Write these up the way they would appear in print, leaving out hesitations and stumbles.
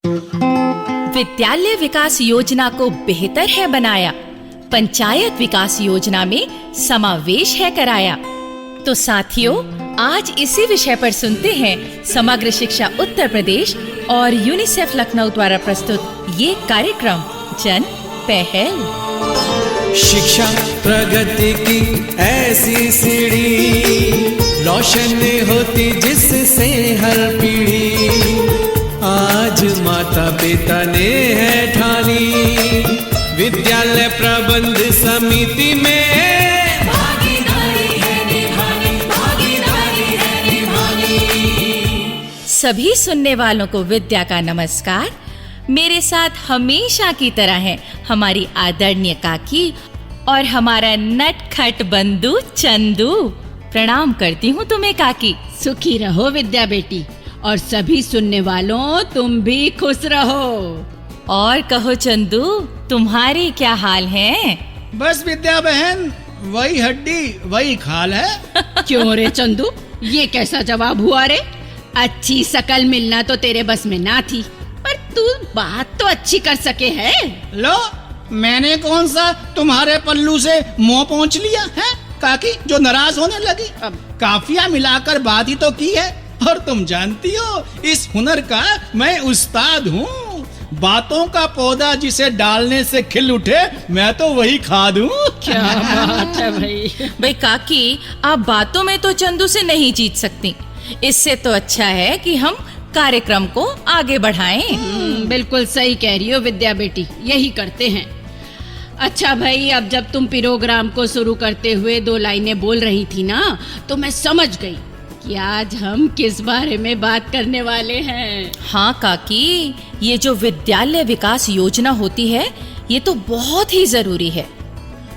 विद्यालय विकास योजना को बेहतर है बनाया, पंचायत विकास योजना में समावेश है कराया। तो साथियों, आज इसी विषय पर सुनते हैं समग्र शिक्षा उत्तर प्रदेश और यूनिसेफ लखनऊ द्वारा प्रस्तुत ये कार्यक्रम जन पहल। शिक्षा प्रगति की ऐसी सीढ़ी, रोशन होती जिससे हर पीढ़ी। आज माता पिता ने है ठानी, विद्यालय प्रबंध समिति में भागीदारी है निभानी, भागीदारी है निभानी। सभी सुनने वालों को विद्या का नमस्कार। मेरे साथ हमेशा की तरह है हमारी आदरणीय काकी और हमारा नटखट बंधु चंदू। प्रणाम करती हूँ तुम्हें काकी। सुखी रहो विद्या बेटी, और सभी सुनने वालों तुम भी खुश रहो। और कहो चंदू, तुम्हारे क्या हाल हैं? बस विद्या बहन, वही हड्डी वही खाल है। क्यों रे चंदू, ये कैसा जवाब हुआ रे? अच्छी शकल मिलना तो तेरे बस में ना थी, पर तू बात तो अच्छी कर सके है। लो, मैंने कौन सा तुम्हारे पल्लू से मुंह पहुंच लिया है काकी, जो नाराज होने लगी? अब काफिया मिलाकर बात ही तो की है, और तुम जानती हो इस हुनर का मैं उस्ताद हूँ। बातों का पौधा जिसे डालने से खिल उठे, मैं तो वही खाद हूँ। क्या बात है भाई काकी, आप बातों में तो चंदू से नहीं जीत सकती। इससे तो अच्छा है कि हम कार्यक्रम को आगे बढ़ाएं। बिल्कुल सही कह रही हो विद्या बेटी, यही करते हैं। अच्छा भाई, अब जब तुम प्रोग्राम को शुरू करते हुए 2 लाइनें बोल रही थी ना, तो मैं समझ गई कि आज हम किस बारे में बात करने वाले हैं। हाँ काकी, ये जो विद्यालय विकास योजना होती है, ये तो बहुत ही जरूरी है।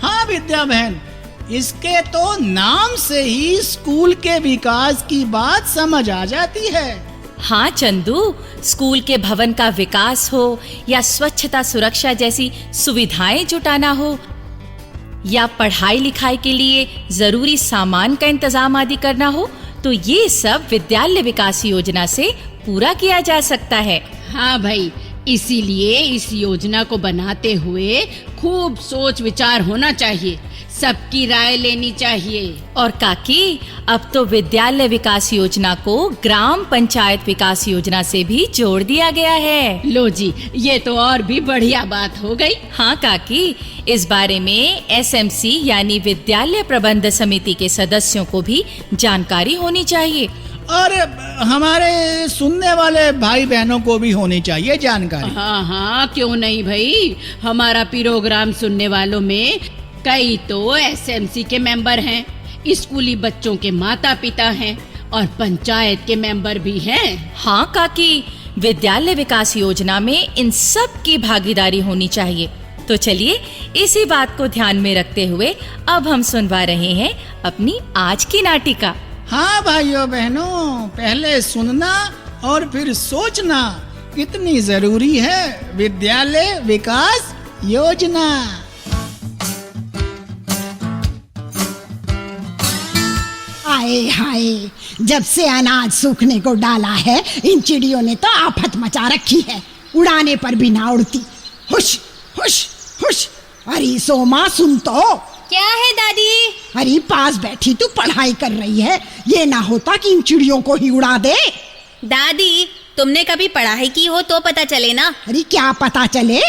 हाँ विद्या बहन, इसके तो नाम से ही स्कूल के विकास की बात समझ आ जाती है। हाँ चंदू, स्कूल के भवन का विकास हो या स्वच्छता सुरक्षा जैसी सुविधाएं जुटाना हो, या पढ़ाई लिखाई के लिए जरूरी सामान का इंतजाम आदि करना हो, तो ये सब विद्यालय विकास योजना से पूरा किया जा सकता है। हाँ भाई, इसीलिए इस योजना को बनाते हुए खूब सोच विचार होना चाहिए, सबकी राय लेनी चाहिए। और काकी, अब तो विद्यालय विकास योजना को ग्राम पंचायत विकास योजना से भी जोड़ दिया गया है। लो जी, ये तो और भी बढ़िया बात हो गई। हाँ काकी, इस बारे में एसएमसी यानी विद्यालय प्रबंध समिति के सदस्यों को भी जानकारी होनी चाहिए। और हमारे सुनने वाले भाई बहनों को भी होनी चाहिए जानकारी। हाँ हाँ, क्यों नहीं भाई। हमारा प्रोग्राम सुनने वालों में कई तो एसएमसी के मेंबर हैं, स्कूली बच्चों के माता पिता हैं, और पंचायत के मेंबर भी हैं। हाँ काकी, विद्यालय विकास योजना में इन सब की भागीदारी होनी चाहिए। तो चलिए, इसी बात को ध्यान में रखते हुए अब हम सुनवा रहे हैं अपनी आज की नाटिका। हाँ भाइयों बहनों, पहले सुनना और फिर सोचना कितनी जरूरी है विद्यालय विकास योजना। हाय हाय, जब से अनाज सूखने को डाला है, इन चिड़ियों ने तो आफत मचा रखी है। उड़ाने पर भी ना उड़ती। हुश हुश हुश। अरे सोमा, सुन तो। क्या है दादी? अरे पास बैठी तू पढ़ाई कर रही है, ये ना होता कि इन चिड़ियों को ही उड़ा दे। दादी, तुमने कभी पढ़ाई की हो तो पता चले ना। अरे क्या पता चले?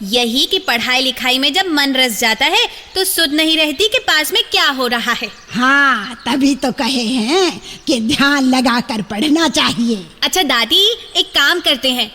यही कि पढ़ाई लिखाई में जब मन रस जाता है तो सुध नहीं रहती कि पास में क्या हो रहा है। हाँ, तभी तो कहे हैं कि ध्यान लगा कर पढ़ना चाहिए। अच्छा दादी, एक काम करते हैं,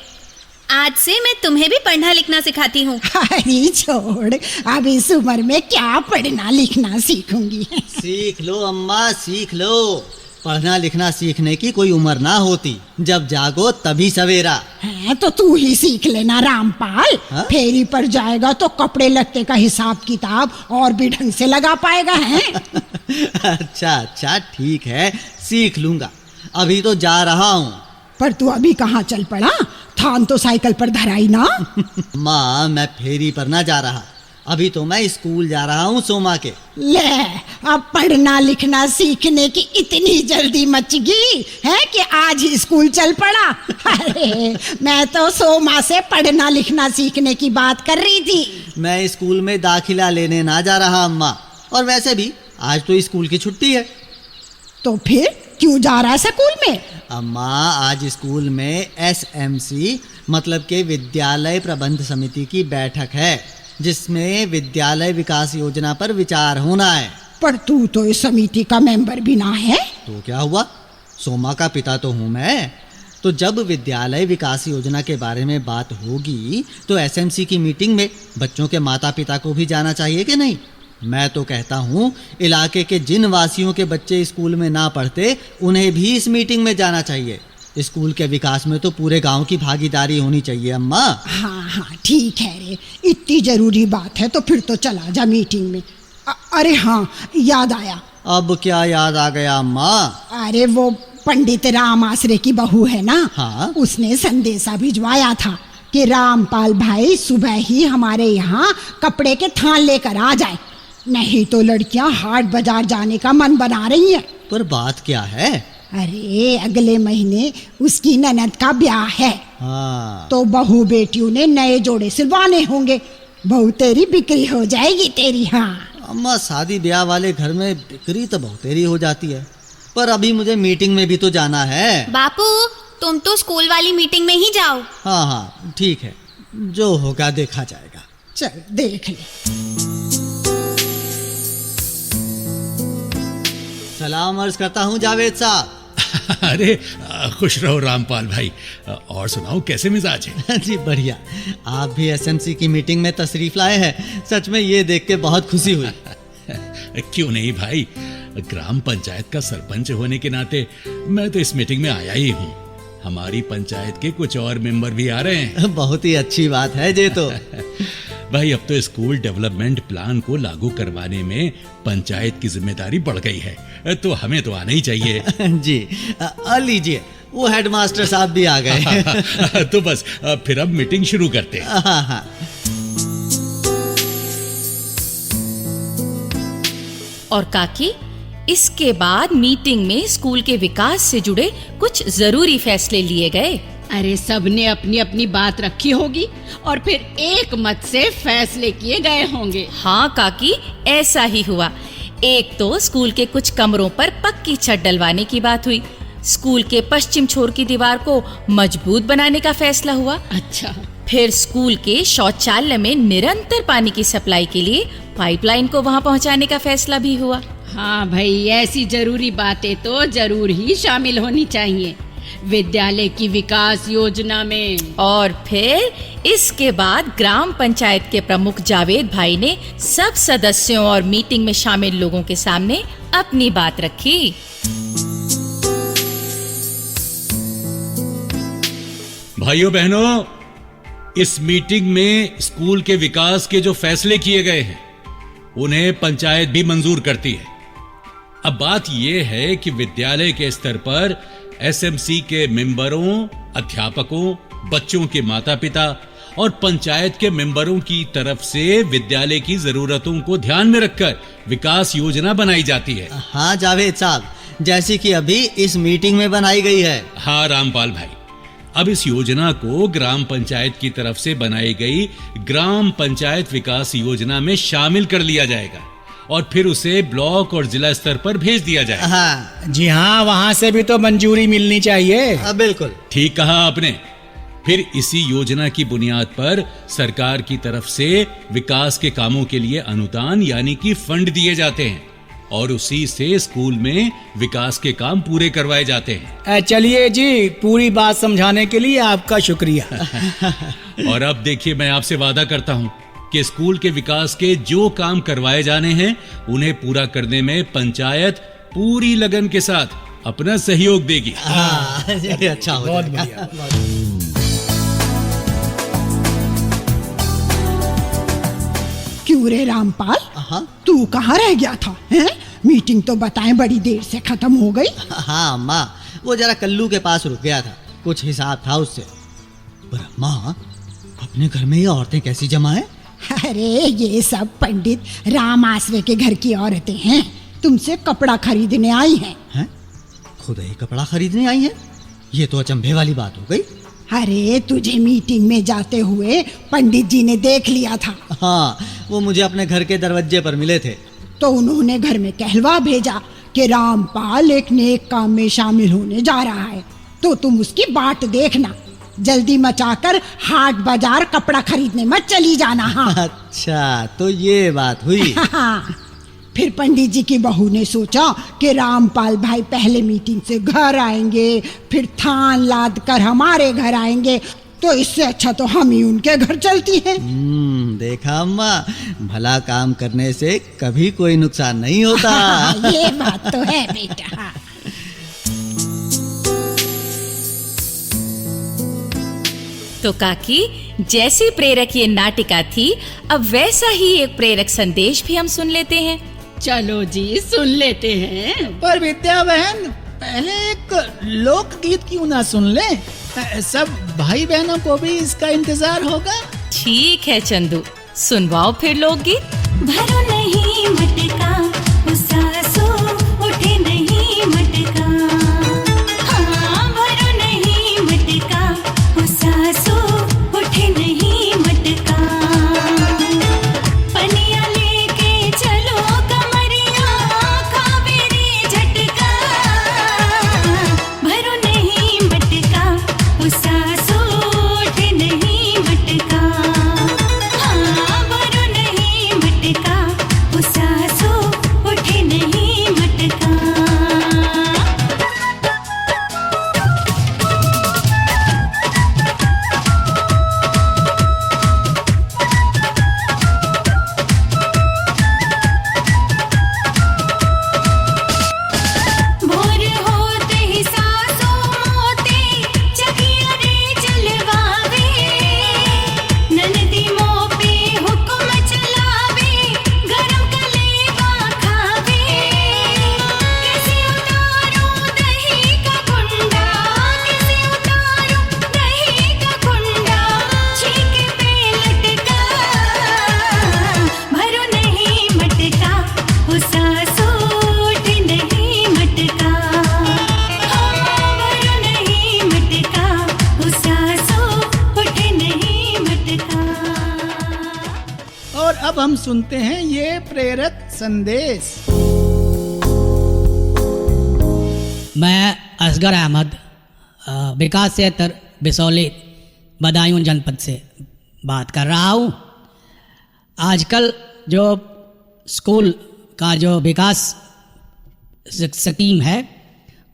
आज से मैं तुम्हें भी पढ़ना लिखना सिखाती हूँ। अरे छोड़, अब इस उम्र में क्या पढ़ना लिखना सीखूंगी। सीख लो अम्मा, सीख लो। पढ़ना लिखना सीखने की कोई उम्र ना होती, जब जागो तभी सवेरा है। तो तू ही सीख लेना रामपाल। हा? फेरी पर जाएगा तो कपड़े लत्ते का हिसाब किताब और भी ढंग से लगा पाएगा है। अच्छा अच्छा, ठीक है, सीख लूंगा। अभी तो जा रहा हूँ। पर तू अभी कहाँ चल पड़ा? थान तो साइकिल पर धराई ना। माँ, मैं फेरी पर ना जा रहा, अभी तो मैं स्कूल जा रहा हूँ सोमा के। ले, अब पढ़ना लिखना सीखने की इतनी जल्दी मच गई है कि आज ही स्कूल चल पड़ा। अरे मैं तो सोमा से पढ़ना लिखना सीखने की बात कर रही थी। मैं स्कूल में दाखिला लेने ना जा रहा अम्मा, और वैसे भी आज तो स्कूल की छुट्टी है। तो फिर क्यों जा रहा है स्कूल में? अम्मा, आज स्कूल में SMC मतलब के विद्यालय प्रबंध समिति की बैठक है, जिसमें विद्यालय विकास योजना पर विचार होना है। पर तू तो इस समिति का मेंबर भी ना है। तो क्या हुआ, सोमा का पिता तो हूँ मैं। तो जब विद्यालय विकास योजना के बारे में बात होगी तो SMC की मीटिंग में बच्चों के माता पिता को भी जाना चाहिए कि नहीं? मैं तो कहता हूँ इलाके के जिन वासियों के बच्चे स्कूल में ना पढ़ते उन्हें भी इस मीटिंग में जाना चाहिए। स्कूल के विकास में तो पूरे गांव की भागीदारी होनी चाहिए अम्मा। हाँ हाँ ठीक है रे, इतनी जरूरी बात है तो फिर तो चला जा मीटिंग में। अरे हाँ, याद आया। अब क्या याद आ गया अम्मा? अरे वो पंडित राम आसरे की बहू है ना, हाँ? उसने संदेशा भिजवाया था कि रामपाल भाई सुबह ही हमारे यहाँ कपड़े के थान लेकर आ जाए, नहीं तो लड़कियां हाट बाजार जाने का मन बना रही हैं। पर बात क्या है? अरे अगले महीने उसकी ननद का ब्याह है। हाँ। तो बहू बेटियों ने नए जोड़े सिलवाने होंगे। बहू तेरी बिक्री हो जाएगी तेरी। हाँ अम्मा, शादी ब्याह वाले घर में बिक्री तो बहुत देरी हो जाती है, पर अभी मुझे मीटिंग में भी तो जाना है। बापू, तुम तो स्कूल वाली मीटिंग में ही जाओ। हाँ हाँ ठीक है, जो होगा देखा जाएगा। चल देख ले। सलाम अर्ज करता हूँ जावेद साहब। अरे खुश रहो रामपाल भाई। और सुनाओ, कैसे मिजाज है? जी बढ़िया। आप भी SMC की मीटिंग में तशरीफ लाए हैं, सच में ये देख के बहुत खुशी हुई। क्यों नहीं भाई, ग्राम पंचायत का सरपंच होने के नाते मैं तो इस मीटिंग में आया ही हूँ। हमारी पंचायत के कुछ और मेंबर भी आ रहे हैं। बहुत ही अच्छी बात है ये तो। भाई, अब तो स्कूल डेवलपमेंट प्लान को लागू करवाने में पंचायत की जिम्मेदारी बढ़ गई है, तो हमें तो आना ही चाहिए। जी लीजिए, वो हेडमास्टर साहब भी आ गए। तो बस फिर अब मीटिंग शुरू करते हैं। हाँ। और काकी, इसके बाद मीटिंग में स्कूल के विकास से जुड़े कुछ जरूरी फैसले लिए गए। अरे सबने अपनी अपनी बात रखी होगी और फिर एक मत से फैसले किए गए होंगे। हाँ काकी, ऐसा ही हुआ। एक तो स्कूल के कुछ कमरों पर पक्की छत डलवाने की बात हुई। स्कूल के पश्चिम छोर की दीवार को मजबूत बनाने का फैसला हुआ। अच्छा। फिर स्कूल के शौचालय में निरंतर पानी की सप्लाई के लिए पाइपलाइन को वहां पहुंचाने का फैसला भी हुआ। हाँ भाई, ऐसी जरूरी बातें तो जरूर ही शामिल होनी चाहिए विद्यालय की विकास योजना में। और फिर इसके बाद ग्राम पंचायत के प्रमुख जावेद भाई ने सब सदस्यों और मीटिंग में शामिल लोगों के सामने अपनी बात रखी। भाइयों बहनों, इस मीटिंग में स्कूल के विकास के जो फैसले किए गए हैं उन्हें पंचायत भी मंजूर करती है। अब बात यह है कि विद्यालय के स्तर पर SMC के मेंबरों, अध्यापकों, बच्चों के माता पिता और पंचायत के मेंबरों की तरफ से विद्यालय की जरूरतों को ध्यान में रखकर विकास योजना बनाई जाती है। हाँ जावेद साहब, जैसी कि अभी इस मीटिंग में बनाई गई है। हाँ रामपाल भाई, अब इस योजना को ग्राम पंचायत की तरफ से बनाई गई ग्राम पंचायत विकास योजना में शामिल कर लिया जाएगा और फिर उसे ब्लॉक और जिला स्तर पर भेज दिया जाएगा। हाँ जी हाँ, वहाँ से भी तो मंजूरी मिलनी चाहिए। बिल्कुल ठीक कहा आपने। फिर इसी योजना की बुनियाद पर सरकार की तरफ से विकास के कामों के लिए अनुदान यानी कि फंड दिए जाते हैं और उसी से स्कूल में विकास के काम पूरे करवाए जाते हैं। चलिए जी, पूरी बात समझाने के लिए आपका शुक्रिया। और अब देखिए, मैं आपसे वादा करता हूँ कि स्कूल के विकास के जो काम करवाए जाने हैं उन्हें पूरा करने में पंचायत पूरी लगन के साथ अपना सहयोग देगी। ये अच्छा हो बहुत जाएगा। बढ़िया। क्यों रे रामपाल, हाँ तू कहाँ रह गया था? हैं? मीटिंग तो बताएं बड़ी देर से खत्म हो गई। हाँ अम्मा, वो जरा कल्लू के पास रुक गया था, कुछ हिसाब था उससे। पर अम्मा, अपने घर में ये औरतें कैसी जमा है? अरे ये सब पंडित राम आसरे के घर की औरतें हैं, तुमसे कपड़ा खरीदने आई हैं। हैं? खुद ही कपड़ा खरीदने आई हैं? ये तो अचंभे वाली बात हो गई। अरे तुझे मीटिंग में जाते हुए पंडित जी ने देख लिया था। हाँ, वो मुझे अपने घर के दरवाजे पर मिले थे। तो उन्होंने घर में कहलवा भेजा कि रामपाल एक नेक काम में शामिल होने जा रहा है, तो तुम उसकी बाट देखना, जल्दी मचाकर हाट बाजार कपड़ा खरीदने मत चली जाना। हाँ। अच्छा, तो ये बात हुई। हाँ। फिर पंडित जी की बहू ने सोचा कि रामपाल भाई पहले मीटिंग से घर आएंगे, फिर थान लाद कर हमारे घर आएंगे, तो इससे अच्छा तो हम ही उनके घर चलती हैं। देखा अम्मा, भला काम करने से कभी कोई नुकसान नहीं होता। ये बात तो है बेटा। तो काकी, जैसी प्रेरक ये नाटिका थी, अब वैसा ही एक प्रेरक संदेश भी हम सुन लेते हैं। चलो जी, सुन लेते हैं। पर विद्या बहन, पहले एक लोकगीत क्यों ना सुन ले? सब भाई बहनों को भी इसका इंतजार होगा। ठीक है चंदू, सुनवाओ फिर लोकगीत। भरो नहीं मटका, सासू उठे नहीं मटका। हाँ, भरो नहीं मटका, सासू उठे नहीं मटका। पनिया लेके चलो कमरिया, कावेरी झटका। भरो नहीं मटका, सासू उठे नहीं मटका। हाँ, भरो नहीं मटका, सासू उठे नहीं मटका। भोर होते ही सासू मोते चकिया रे चलवावे। ननदी मों पे हुक्म चलावे, गरम कलेवा खावे। कैसे उतारूं दही का कुंडा, कैसे उतारूं दही का कुंडा। छींके पे लटका, भरो नहीं मटका, सासू उठे नहीं मटका। हाँ, भरो नहीं मटका, सासू उठे नहीं मटका। और अब हम सुनते हैं ये प्रेरक संदेश। मैं असगर अहमद विकास क्षेत्र बिसौली बदायूं जनपद से बात कर रहा हूँ। आजकल जो स्कूल का जो विकास स्कीम है,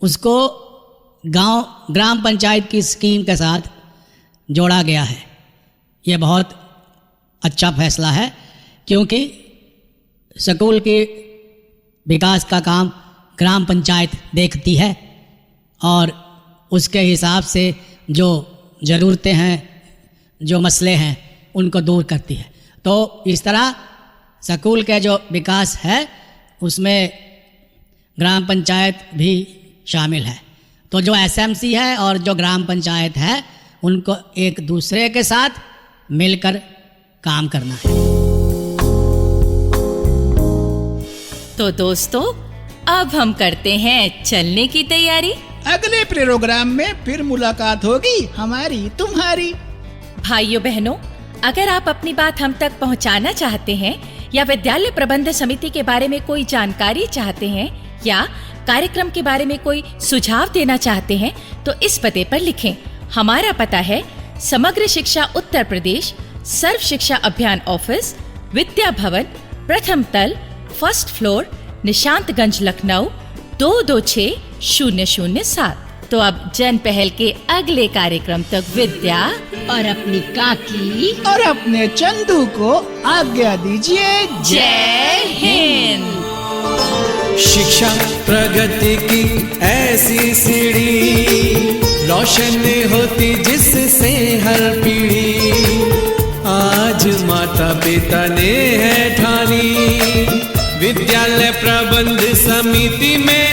उसको ग्राम पंचायत की स्कीम के साथ जोड़ा गया है। ये बहुत अच्छा फैसला है, क्योंकि स्कूल के विकास का काम ग्राम पंचायत देखती है और उसके हिसाब से जो ज़रूरतें हैं, जो मसले हैं, उनको दूर करती है। तो इस तरह स्कूल के जो विकास है उसमें ग्राम पंचायत भी शामिल है। तो जो एसएमसी है और जो ग्राम पंचायत है, उनको एक दूसरे के साथ मिलकर काम करना है। तो दोस्तों, अब हम करते हैं चलने की तैयारी। अगले प्रोग्राम में फिर मुलाकात होगी हमारी तुम्हारी। भाइयों बहनों, अगर आप अपनी बात हम तक पहुंचाना चाहते हैं या विद्यालय प्रबंध समिति के बारे में कोई जानकारी चाहते हैं या कार्यक्रम के बारे में कोई सुझाव देना चाहते हैं, तो इस पते पर लिखें। हमारा पता है समग्र शिक्षा उत्तर प्रदेश, सर्व शिक्षा अभियान ऑफिस, विद्या भवन, प्रथम तल, फर्स्ट फ्लोर, निशांतगंज, लखनऊ 226007। तो अब जन पहल के अगले कार्यक्रम तक विद्या और अपनी काकी और अपने चंदू को आज्ञा दीजिए। जय हिंद। शिक्षा प्रगति की ऐसी सीढ़ी, रोशन होती जिससे हर पीढ़ी। आज माता पिता ने है ठानी, विद्यालय प्रबंध समिति में